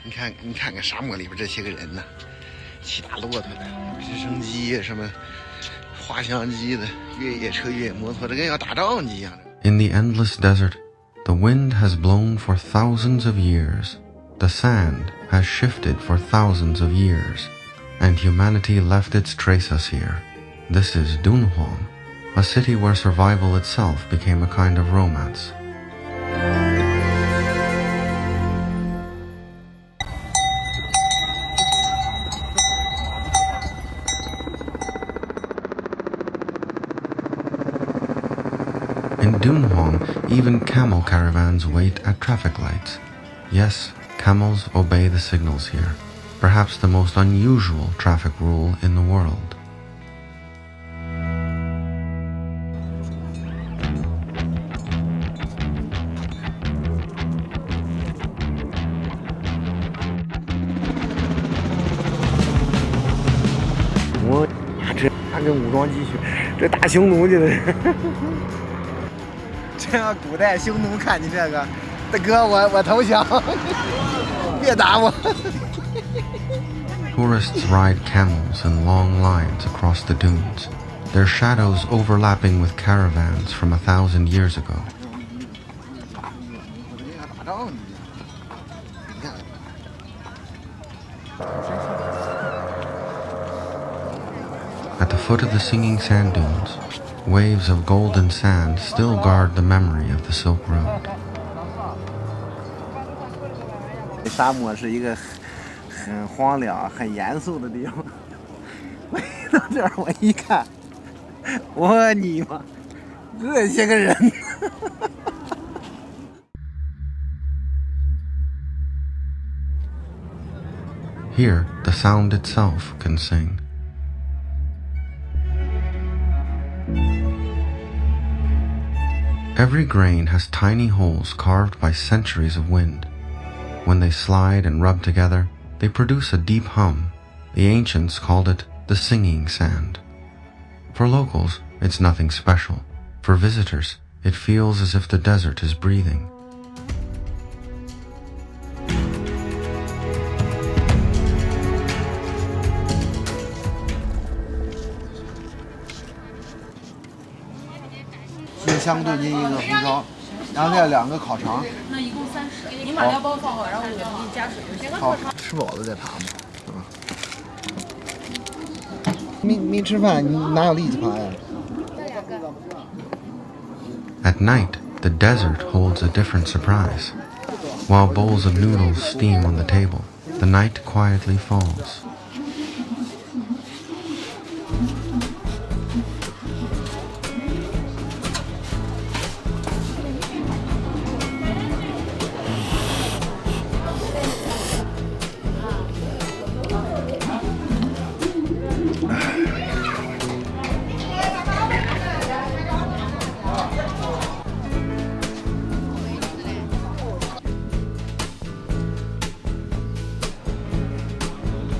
你看看沙漠里边这些个人呢，骑大骆驼的，直升机什么滑翔机的，越野车、越野摩托，这跟要打仗一样的。In the endless desert, the wind has blown for thousands of years. The sand has shifted for thousands of years, and humanity left its traces here. This is Dunhuang, a city where survival itself became a kind of romance. In Dunhuang, even camel caravans wait at traffic lights. Yes, camels obey the signals here, perhaps the most unusual traffic rule in the world.这跟武装继续，这打匈奴去了。这要古代匈奴看见这个，大哥，我投降，别打我。Tourists ride camels in long lines across the dunes, their shadows overlapping with caravans from 1,000 years ago. At the foot of the singing sand dunes, waves of golden sand still guard the memory of the Silk Road. 沙漠是一个很荒凉、很严肃的地方。我一到这儿，我一看，我你妈，这些个人。Here, the sound itself can sing. Every grain has tiny holes carved by centuries of wind. When they slide and rub together, they produce a deep hum. The ancients called it the singing sand. For locals, it's nothing special. For visitors, it feels as if the desert is breathing.新香炖进一个红烧，然后再2个烤肠。那一共30。你把料包放好，然后我给你加水就行了。好，吃饱了再爬嘛，是吧？没吃饭，你哪有力气爬呀？At night, the desert holds a different surprise. While bowls of noodles steam on the table, the night quietly falls.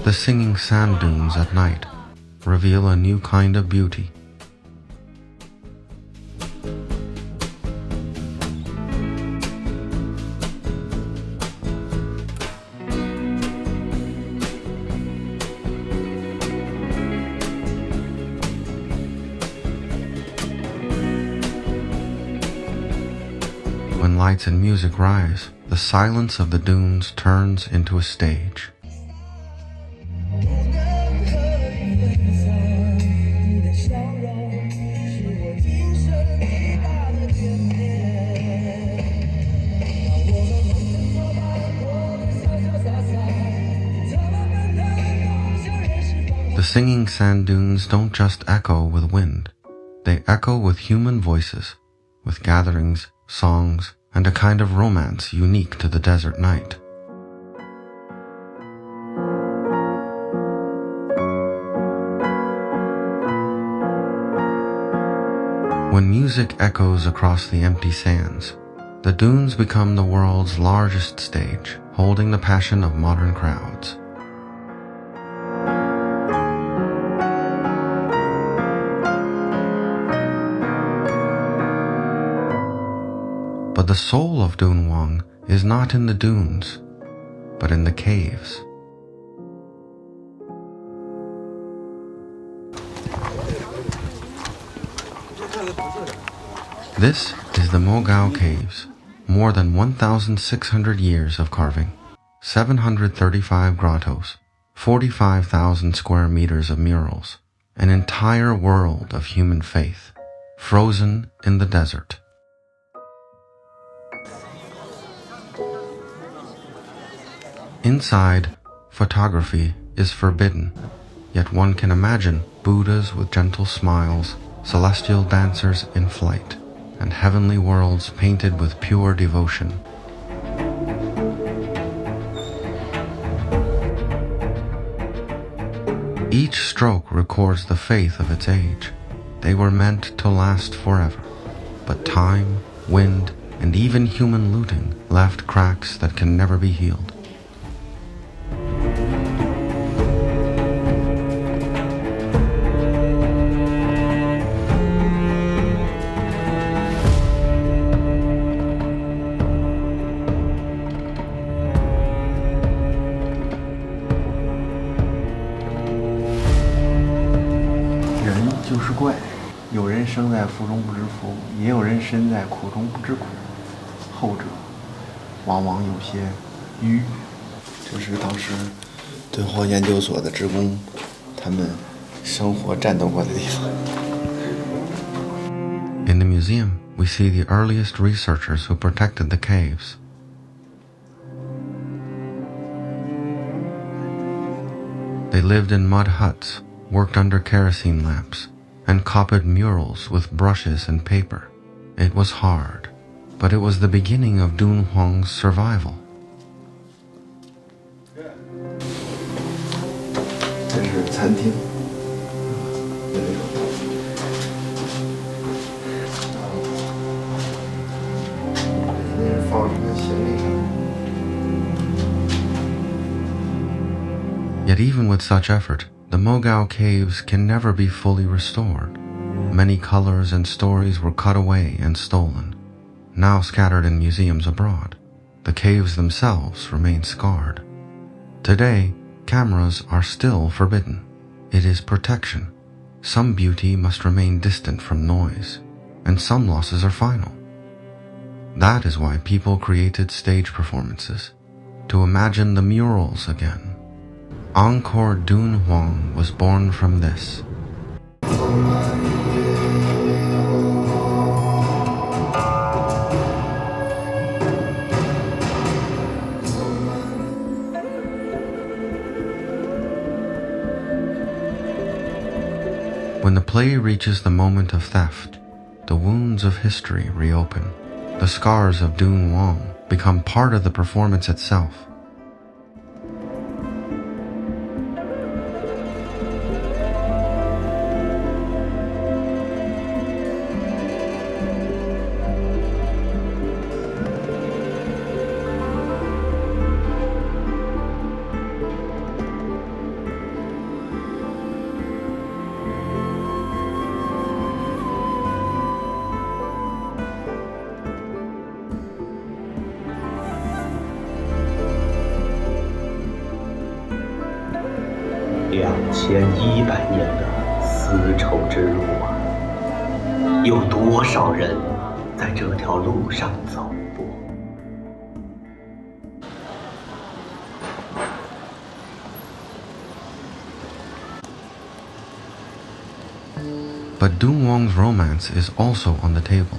The singing sand dunes at night reveal a new kind of beauty. When lights and music rise, the silence of the dunes turns into a stage. The singing sand dunes don't just echo with wind. They echo with human voices, with gatherings, songs, and a kind of romance unique to the desert night. When music echoes across the empty sands, the dunes become the world's largest stage, holding the passion of modern crowds. But the soul of Dunhuang is not in the dunes. but in the caves. This is the Mogao Caves. More than 1,600 years of carving, 735 grottos, 45,000 square meters of murals, an entire world of human faith, frozen in the desert. Inside, photography is forbidden, yet one can imagine Buddhas with gentle smiles, celestial dancers in flight, and heavenly worlds painted with pure devotion. Each stroke records the faith of its age. They were meant to last forever, but time, wind, and even human looting left cracks that can never be healed.就是怪，有人生在福中不知福，也有人身在苦中不知苦，后者往往有些愚。这是当时敦煌研究所的职工，他们生活战斗过的地方。In the museum, we see the earliest researchers who protected the caves. They lived in mud huts, worked under kerosene lamps, and copied murals with brushes and paper. It was hard, but it was the beginning of Dunhuang's survival. 这是餐厅，这是放一个行李箱。Yet even with such effort, the Mogao caves can never be fully restored. Many colors and stories were cut away and stolen, now scattered in museums abroad. The caves themselves remain scarred. Today, cameras are still forbidden. It is protection. Some beauty must remain distant from noise, and some losses are final. That is why people created stage performances, to imagine the murals again. Encore Dunhuang was born from this. When the play reaches the moment of theft, the wounds of history reopen. The scars of Dunhuang become part of the performance itself.2100年的丝绸之路啊，有多少人在这条路上走过？But Dunhuang's romance is also on the table,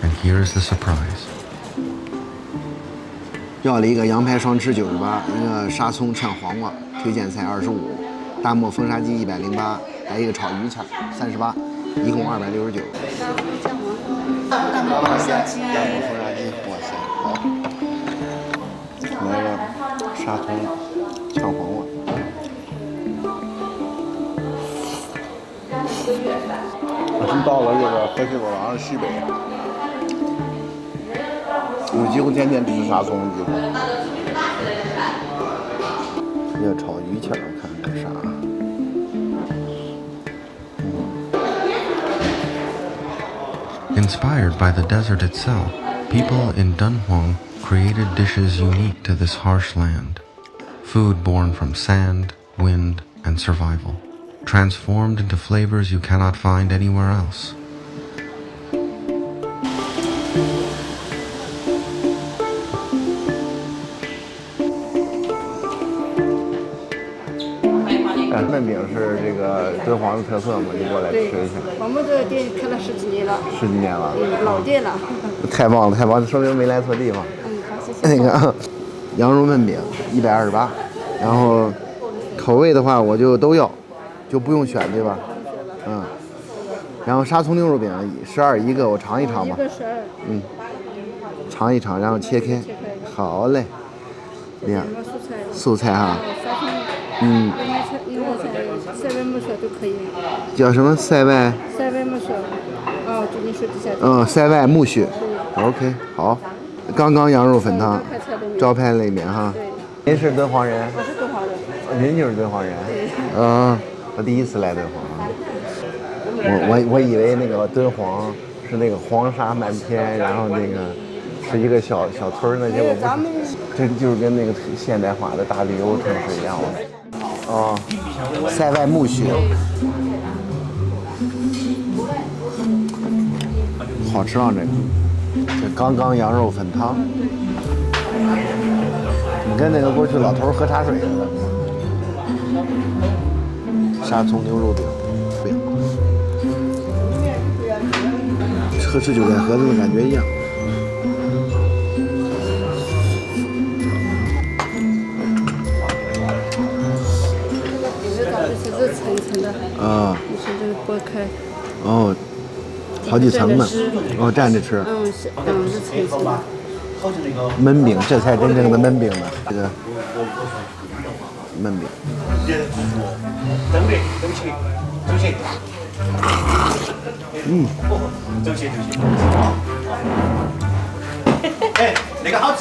and here is the surprise. 要了一个羊排双吃98，一个沙葱炝黄瓜，推荐菜25，大漠风沙鸡108，来一个炒鱼签38，一共269。大漠风沙鸡，哇塞，好。来个沙葱炝黄瓜。我是到了这个河西走廊西北。我几乎天天吃沙葱，几乎。要炒鱼签儿，看这啥。Inspired by the desert itself, people in Dunhuang created dishes unique to this harsh land. food born from sand, wind, and survival, transformed into flavors you cannot find anywhere else.焖饼是这个敦煌的特色嘛，你过来吃一下。我们这个店开了10几年了。10几年了。老店了。太棒了，太棒了，说明没来错地方。好，谢谢。那个羊肉焖饼128，然后口味的话我就都要，就不用选对吧？然后沙葱牛肉饼12一个，我尝一尝吧。1个12。尝一尝，然后切开。好嘞。这样。素菜哈。塞外木薯都可以。叫什么塞外？塞外木薯。就你说底下。塞外木须。OK， 好。刚刚羊肉粉汤，招牌里面哈。对。您是敦煌人？我是敦煌人。您就是敦煌人。对。我第一次来敦煌。我以为那个敦煌是那个黄沙满天，然后那个是一个小村呢，结果不是。这就是跟那个现代化的大旅游城市一样的。塞外木须，好吃啊！这刚刚羊肉粉汤，你跟那个过去老头喝茶水似的。沙葱牛肉饼，和吃韭菜盒子的感觉一样。是层层的。你从这个剥开。好几层呢。蘸着吃。是层层的。焖饼，这才真正的焖饼呢。这个焖饼。那个好吃。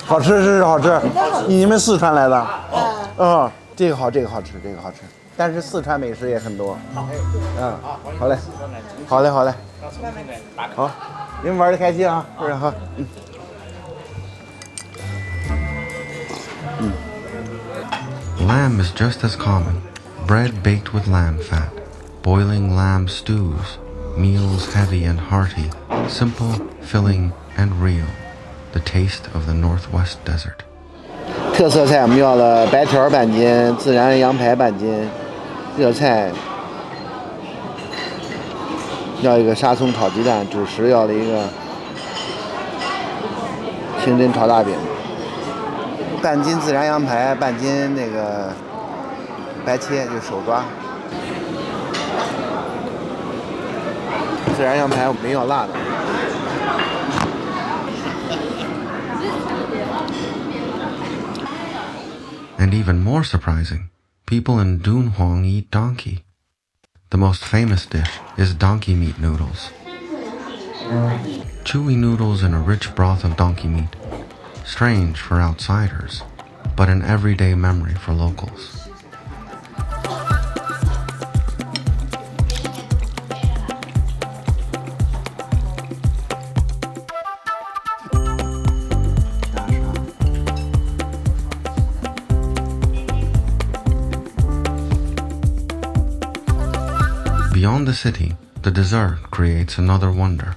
好吃是好吃。你们四川来的？这个好，这个好吃，这个好吃。但是四川美食也很多。好嘞，好嘞，好嘞。好，你们玩的开心啊，非常好。Lamb is just as common. Bread baked with lamb fat, boiling lamb stews, meals heavy and hearty, simple, filling, and real. The taste of the Northwest Desert. 特色菜我们要了白条半斤，孜然羊排半斤，热菜要一个沙葱炒鸡蛋，主食要了一个清真炒大饼，半斤孜然羊排，半斤那个白切，就手抓。孜然羊排我没要辣的。And even more surprising, people in Dunhuang eat donkey. The most famous dish is donkey meat noodles. Chewy noodles in a rich broth of donkey meat. Strange for outsiders, but an everyday memory for locals. Beyond the city, the desert creates another wonder.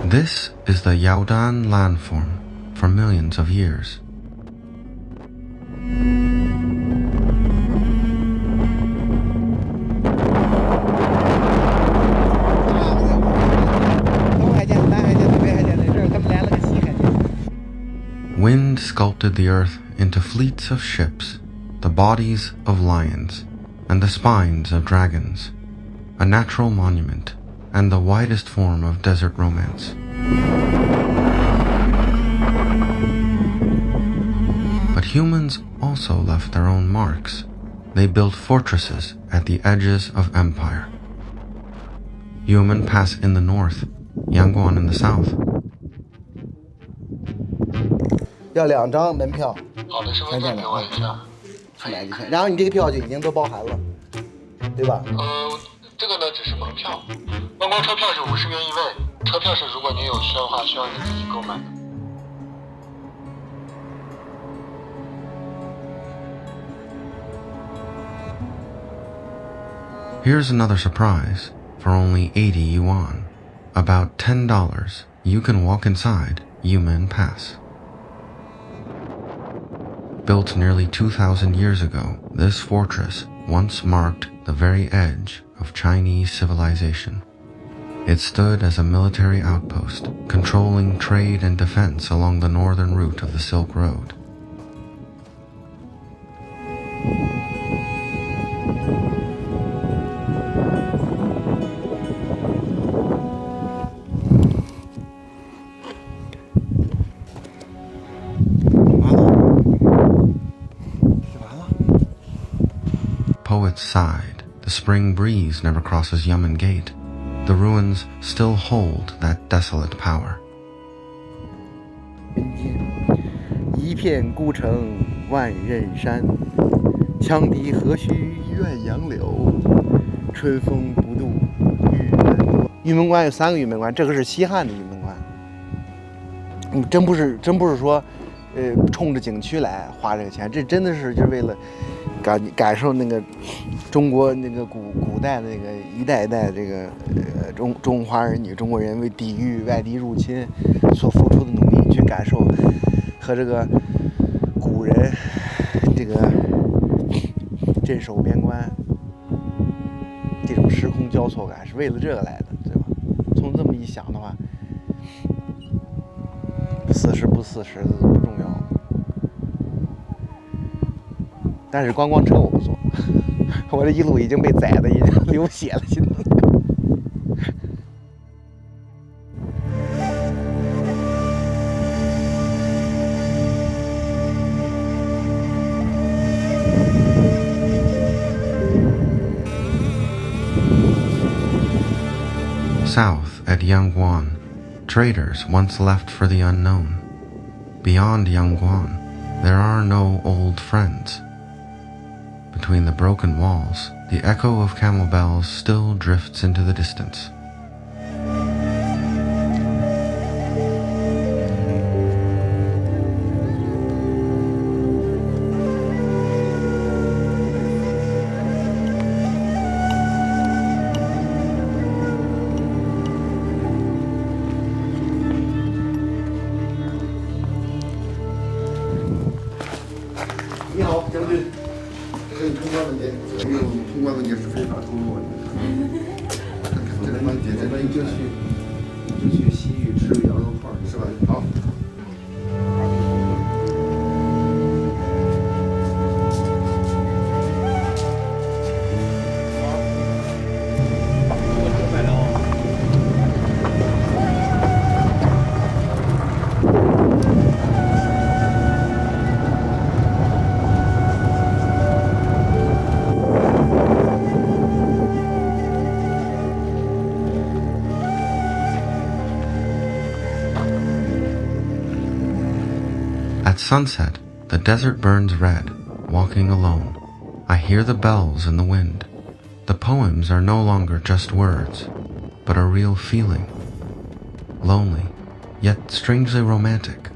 This is the Yaodan landform for millions of years. Wind sculpted the earth into fleets of ships, the bodies of lions, and the spines of dragons, a natural monument and the widest form of desert romance. But humans also left their own marks. They built fortresses at the edges of empire. Yumen Pass in the north, Yangguan in the south. 要2张门票。好的，身份证给我一个。去买就行。然后你这个票就已经都包含了，对吧？这个呢只是门票，观光车票是50元一位，车票是如果您有需要的话，需要你自己购买的。Here's another surprise. For only 80 yuan, about $10, you can walk inside Yumen Pass. Built nearly 2,000 years ago, this fortress once marked the very edge of Chinese civilization. It stood as a military outpost, controlling trade and defense along the northern route of the Silk Road. Poets sighed. The spring breeze never crosses Yumen Gate. The ruins still hold that desolate power. 一片孤城万仞山，羌笛何须怨杨柳，春风不度玉门关。玉门关有3个玉门关，这个是西汉的玉门关。真不是说，冲着景区来花这个钱，这真的是就是为了感受那个中国那个古代那个一代一代这个中华儿女中国人为抵御外敌入侵所付出的努力，去感受和这个古人这个镇守边关这种时空交错感，是为了这个来的，对吧？从这么一想的话，40不40的不重要。但是观光车我不坐，我这一路已经被宰的已经流血了，心疼。South at Yangguan, traders once left for the unknown. Beyond Yangguan, there are no old friends. Between the broken walls, the echo of camel bells still drifts into the distance. At sunset, the desert burns red, walking alone. I hear the bells in the wind. The poems are no longer just words, but a real feeling. Lonely, yet strangely romantic.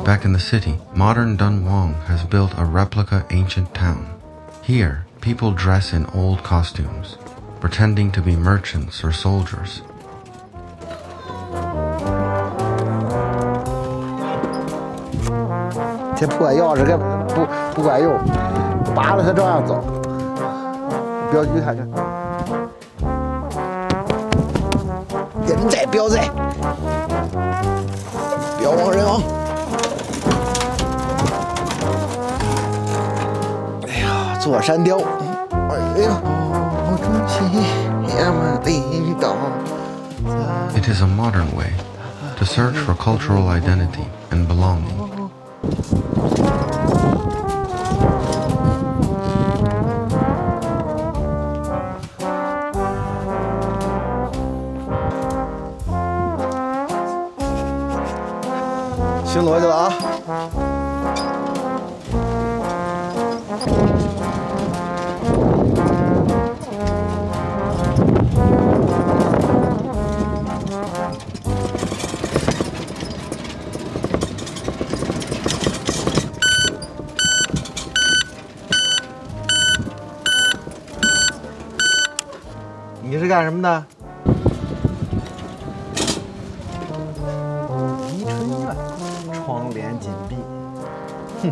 Back in the city, modern Dunhuang has built a replica ancient town. Here, people dress in old costumes, pretending to be merchants or soldiers. 这破钥匙根本不管用，拔了它照样走。标记看看。人在镖在，镖王人王。哎呀，坐山雕，哎呀，真心也么领导。It is a modern way to search for cultural identity and belonging.巡逻去了啊！你是干什么的？宜春院，窗帘紧闭。哼，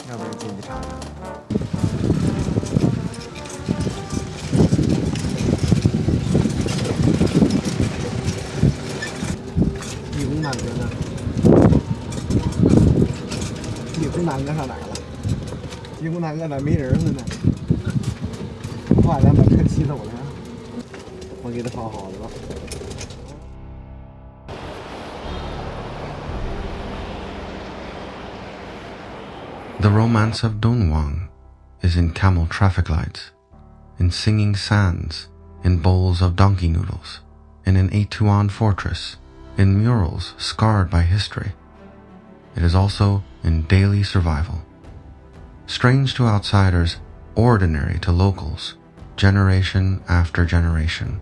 要不然进去查查。义工大哥呢？义工大哥上哪儿了？义工大哥咋没人了呢？快点把车骑走了。我给他放好了。The romance of Dunhuang is in camel traffic lights, in singing sands, in bowls of donkey noodles, in an Etuan fortress, in murals scarred by history. It is also in daily survival. Strange to outsiders, ordinary to locals, generation after generation,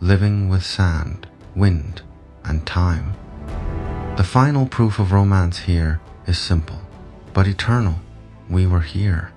living with sand, wind, and time. The final proof of romance here is simple, but eternal. We were here.